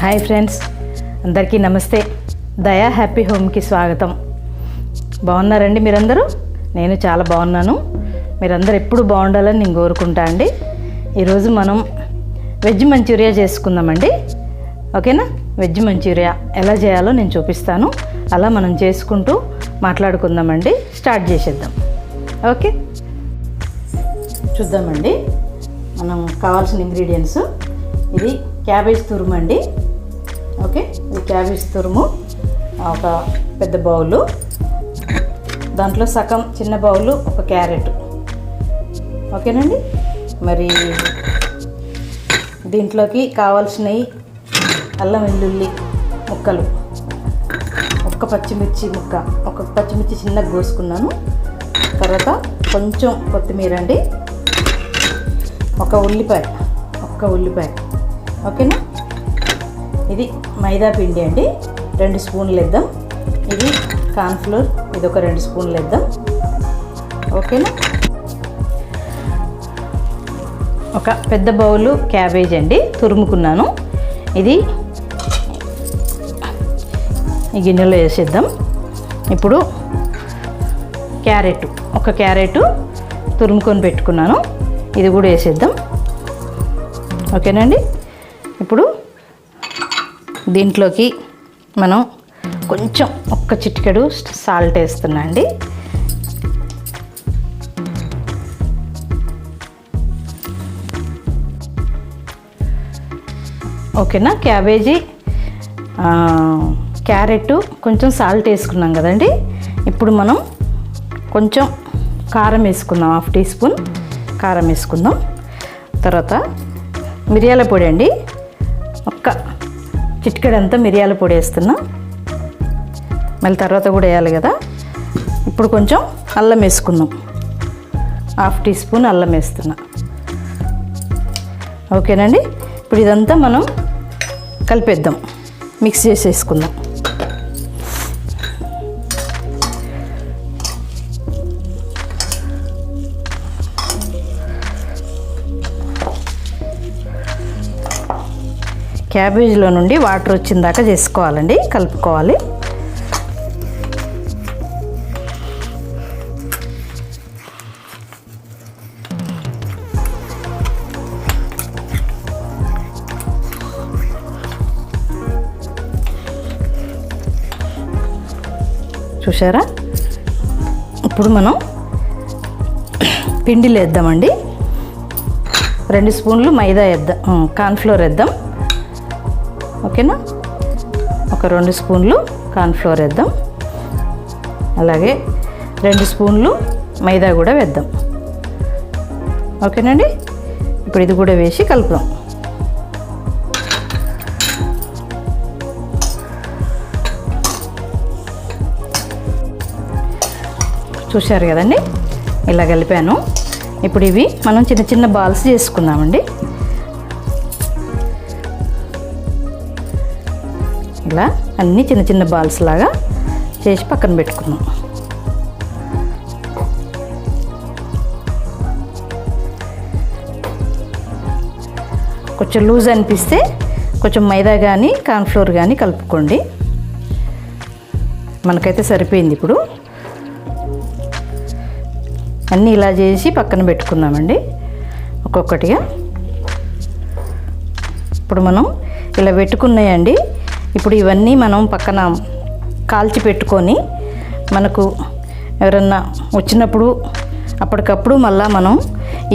Hi friends, అందరికీ నమస్తే. దయా హ్యాపీ హోమ్కి స్వాగతం. బాగున్నారండి మీరందరూ? నేను చాలా బాగున్నాను. మీరందరూ ఎప్పుడు బాగుండాలని నేను కోరుకుంటా అండి. ఈరోజు మనం వెజ్ మంచూరియా చేసుకుందామండి. ఓకేనా? వెజ్ మంచూరియా ఎలా చేయాలో నేను చూపిస్తాను. అలా మనం చేసుకుంటూ మాట్లాడుకుందామండి. స్టార్ట్ చేసేద్దాం. ఓకే, చూద్దామండి. మనం కావాల్సిన ఇంగ్రీడియంట్స్, ఇది క్యాబేజ్ తురుము అండి. ఓకే, ఇది క్యాబేజ్ తురుము ఒక పెద్ద బౌలు, దాంట్లో సగం చిన్న బౌలు ఒక క్యారెట్. ఓకేనండి. మరి దీంట్లోకి కావాల్సినవి అల్లం వెల్లుల్లి ముక్కలు, ఒక పచ్చిమిర్చి చిన్నగా కోసుకున్నాను. తర్వాత కొంచెం కొత్తిమీర అండి, ఒక ఉల్లిపాయ. ఓకేనా? ఇది మైదా పిండి అండి, 2 స్పూన్లు వేద్దాం. ఇది కార్న్ఫ్లోర్, ఇది ఒక 2 స్పూన్లు వేద్దాం. ఓకేనా? ఒక పెద్ద బౌలు క్యాబేజ్ అండి, తురుముకున్నాను. ఇది ఈ గిన్నెలో వేసేద్దాం. ఇప్పుడు ఒక క్యారెట్ తురుముకొని పెట్టుకున్నాను, ఇది కూడా వేసేద్దాం. ఓకేనండి. ఇప్పుడు దీంట్లోకి మనం కొంచెం ఒక్క చిటికెడు సాల్ట్ వేస్తున్నా అండి. ఓకేనా? క్యారెట్ కొంచెం సాల్ట్ వేసుకున్నాం కదండి. ఇప్పుడు మనం కొంచెం కారం వేసుకుందాం, 1/2 టీ స్పూన్ కారం వేసుకుందాం. తర్వాత మిరియాల పొడి అండి, ఒక్క చిటికెడంతా మిరియాల పొడి వేస్తున్నా. మళ్ళీ తర్వాత కూడా వేయాలి కదా. ఇప్పుడు కొంచెం అల్లం వేసుకుందాం, 1/2 టీ స్పూన్ అల్లం వేస్తున్నా. ఓకేనండి. ఇప్పుడు ఇదంతా మనం కలిపేద్దాం, మిక్స్ చేసేసుకుందాం. క్యాబేజ్లో నుండి వాటర్ వచ్చిన దాకా చేసుకోవాలండి, కలుపుకోవాలి. చూసారా? ఇప్పుడు మనం పిండిలు వేద్దామండి. 2 స్పూన్లు మైదా వేద్దాం, కార్న్ఫ్లోర్ వేద్దాం. ఓకేనా? ఒక 2 స్పూన్లు కార్న్ఫ్లోర్ వేద్దాం. అలాగే 2 స్పూన్లు మైదా కూడా వేద్దాం. ఓకేనండి. ఇప్పుడు ఇది కూడా వేసి కలుపుదాం. చూశారు కదండి, ఇలా కలిపాను. ఇప్పుడు ఇవి మనం చిన్న చిన్న బాల్స్ చేసుకుందామండి. ఇలా అన్నీ చిన్న చిన్న బాల్స్ లాగా చేసి పక్కన పెట్టుకుందాం. కొంచెం లూజ్ అనిపిస్తే కొంచెం మైదా కానీ కార్న్ఫ్లోర్ కానీ కలుపుకోండి. మనకైతే సరిపోయింది. ఇప్పుడు అన్నీ ఇలా చేసి పక్కన పెట్టుకుందామండి ఒక్కొక్కటిగా. ఇప్పుడు మనం ఇలా పెట్టుకున్నాయండి. ఇప్పుడు ఇవన్నీ మనం పక్కన కాల్చి పెట్టుకొని, మనకు ఎవరన్నా వచ్చినప్పుడు అప్పటికప్పుడు మళ్ళీ మనం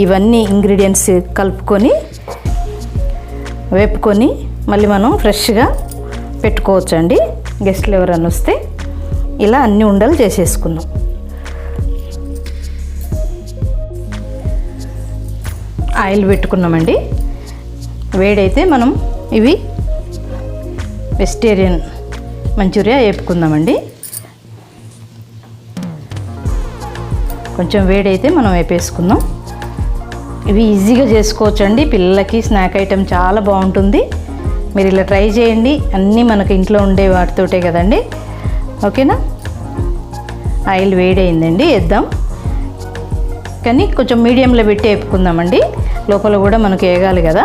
ఇవన్నీ ఇంగ్రీడియంట్స్ కలుపుకొని వేపుకొని మళ్ళీ మనం ఫ్రెష్గా పెట్టుకోవచ్చు అండి. గెస్ట్లు ఎవరన్నా వస్తే ఇలా అన్ని ఉండలు చేసేసుకుందాం. ఆయిల్ పెట్టుకున్నామండి, వేడైతే మనం ఇవి వెజిటేరియన్ మంచూరియా వేపుకుందామండి. కొంచెం వేడైతే మనం వేపేసుకుందాం. ఇవి ఈజీగా చేసుకోవచ్చు అండి, పిల్లలకి స్నాక్ ఐటెం చాలా బాగుంటుంది. మీరు ఇలా ట్రై చేయండి. అన్నీ మనకు ఇంట్లో ఉండే వాటితోటే కదండి. ఓకేనా? ఆయిల్ వేడైందండి, వేద్దాం. కానీ కొంచెం మీడియంలో పెట్టి వేపుకుందామండి, లోపల కూడా మనకు వేగాలి కదా.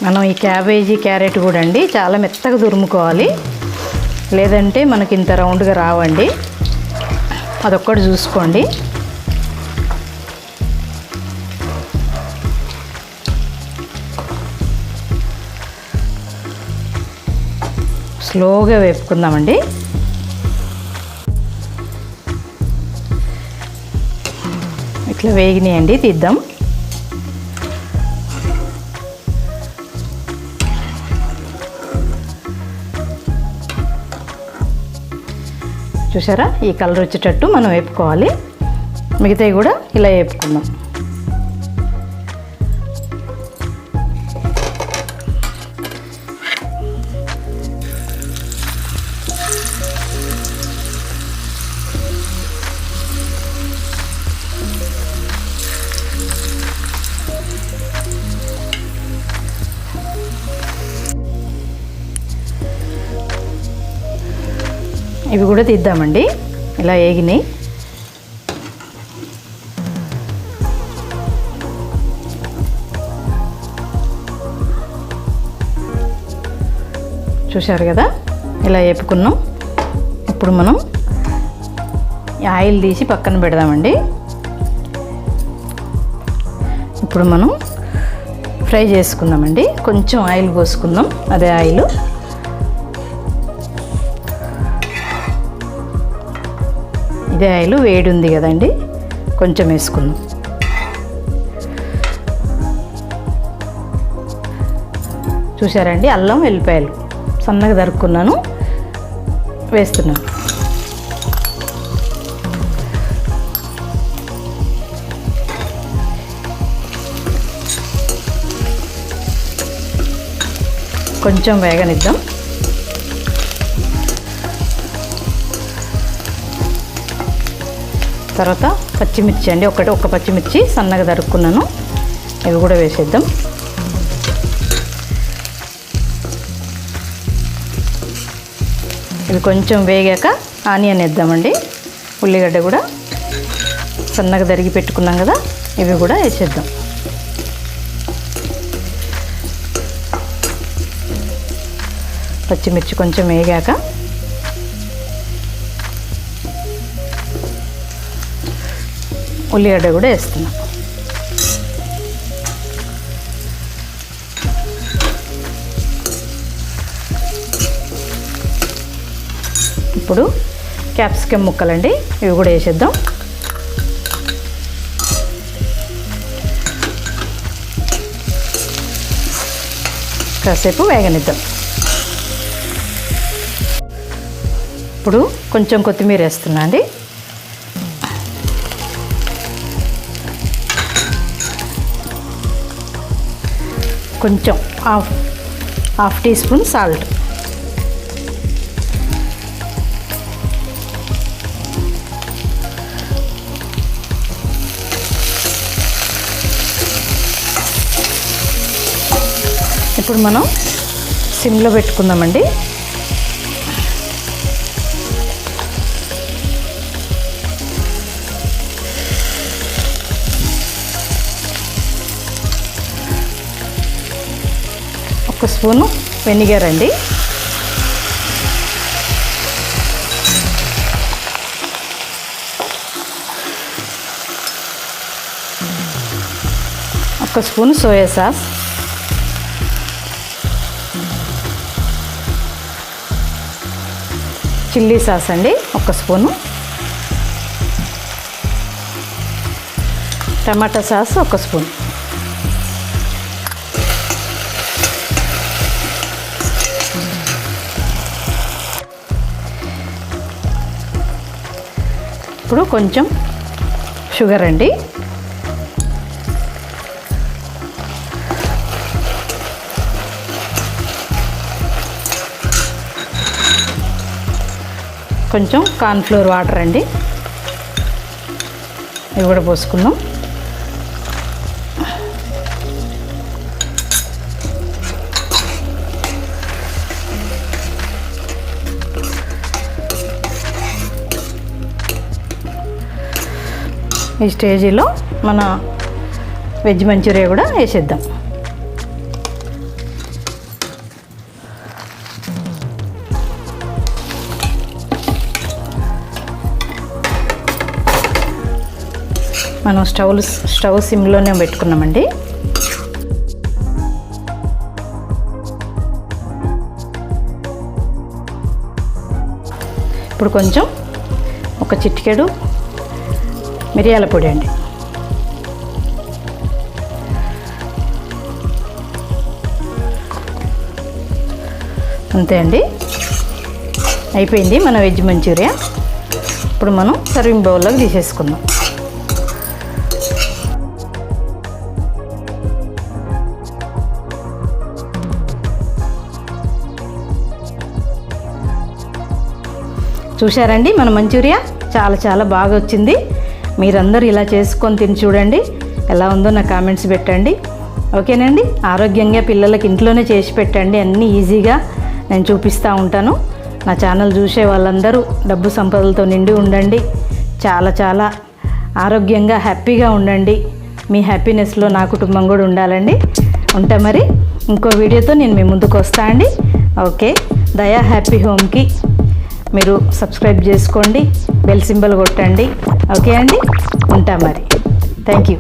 మనం ఈ క్యాబేజీ క్యారెట్ కూడా అండి చాలా మెత్తగా తురుముకోవాలి, లేదంటే మనకి ఇంత రౌండ్గా రావండి. అదొక్కటి చూసుకోండి. స్లోగా వేపుకుందామండి. ఇట్లా వేగినాయండి, తీద్దాం. చూసారా, ఈ కలర్ వచ్చేటట్టు మనం వేపుకోవాలి. మిగతావి కూడా ఇలా వేపుకుందాం. ఇవి కూడా తీద్దామండి, ఇలా వేగినాయి. చూశారు కదా, ఇలా వేపుకున్నాం. ఇప్పుడు మనం ఆయిల్ తీసి పక్కన పెడదామండి. ఇప్పుడు మనం ఫ్రై చేసుకుందామండి. కొంచెం ఆయిల్ పోసుకుందాం, అదే ఆయిల్. ఇదే ఆయిల్ వేడి ఉంది కదండి, కొంచెం వేసుకుందాం. చూసారండి, అల్లం వెల్లిపాయలు సన్నగా తరుక్కున్నాను, వేస్తున్నాను. కొంచెం వేగనిద్దాం. తర్వాత పచ్చిమిర్చి అండి, ఒక పచ్చిమిర్చి సన్నగా తరుక్కున్నాను, ఇవి కూడా వేసేద్దాం. ఇవి కొంచెం వేగాక ఆనియన్ వేద్దామండి. ఉల్లిగడ్డ కూడా సన్నగా తరిగి పెట్టుకున్నాం కదా, ఇవి కూడా వేసేద్దాం. పచ్చిమిర్చి కొంచెం వేగాక ఉల్లిగడ్డ కూడా వేస్తున్నాం. ఇప్పుడు క్యాప్సికమ్ ముక్కలండి, ఇవి కూడా వేసేద్దాం. కాసేపు వేగనిద్దాం. ఇప్పుడు కొంచెం కొత్తిమీర వేస్తున్నా అండి. కొంచెం హాఫ్ టీ స్పూన్ సాల్ట్. ఇప్పుడు మనం సిమ్లో పెట్టుకుందామండి. ఒక స్పూను వెనిగర్ అండి. ఒక spoon soya sauce. Chilli sauce అండి, ఒక స్పూను. టమాటా సాస్ ఒక స్పూన్. ఇప్పుడు కొంచెం షుగర్ అండి. కొంచెం కార్న్ఫ్లోర్ వాటర్ అండి, ఇవి కూడా పోసుకుందాం. ఈ స్టేజీలో మన వెజ్ మంచూరియా కూడా వేసేద్దాం. మనం స్టవ్ సిమ్లోనే పెట్టుకున్నామండి. ఇప్పుడు కొంచెం ఒక చిటికెడు మిరియాల పొడి అండి. అంతే అండి, అయిపోయింది మన వెజ్ మంచూరియా. ఇప్పుడు మనం సర్వింగ్ బౌల్లోకి తీసేసుకుందాం. చూశారండి మన మంచూరియా చాలా చాలా బాగా వచ్చింది. మీరందరూ ఇలా చేసుకొని తిని చూడండి, ఎలా ఉందో నా కామెంట్స్ పెట్టండి. ఓకేనండి, ఆరోగ్యంగా పిల్లలకి ఇంట్లోనే చేసి పెట్టండి. అన్నీ ఈజీగా నేను చూపిస్తూ ఉంటాను. నా ఛానల్ చూసే వాళ్ళందరూ డబ్బు సంపదలతో నిండి ఉండండి. చాలా చాలా ఆరోగ్యంగా హ్యాపీగా ఉండండి. మీ హ్యాపీనెస్లో నా కుటుంబం కూడా ఉండాలండి. ఉంటా మరి ఇంకో వీడియోతో నేను మీ ముందుకు వస్తా అండి. ఓకే, దయా హ్యాపీ హోమ్కి మీరు సబ్స్క్రైబ్ చేసుకోండి, బెల్ సింబల్ కొట్టండి. ఓకే అండి, ఉంటా మరి. Thank you.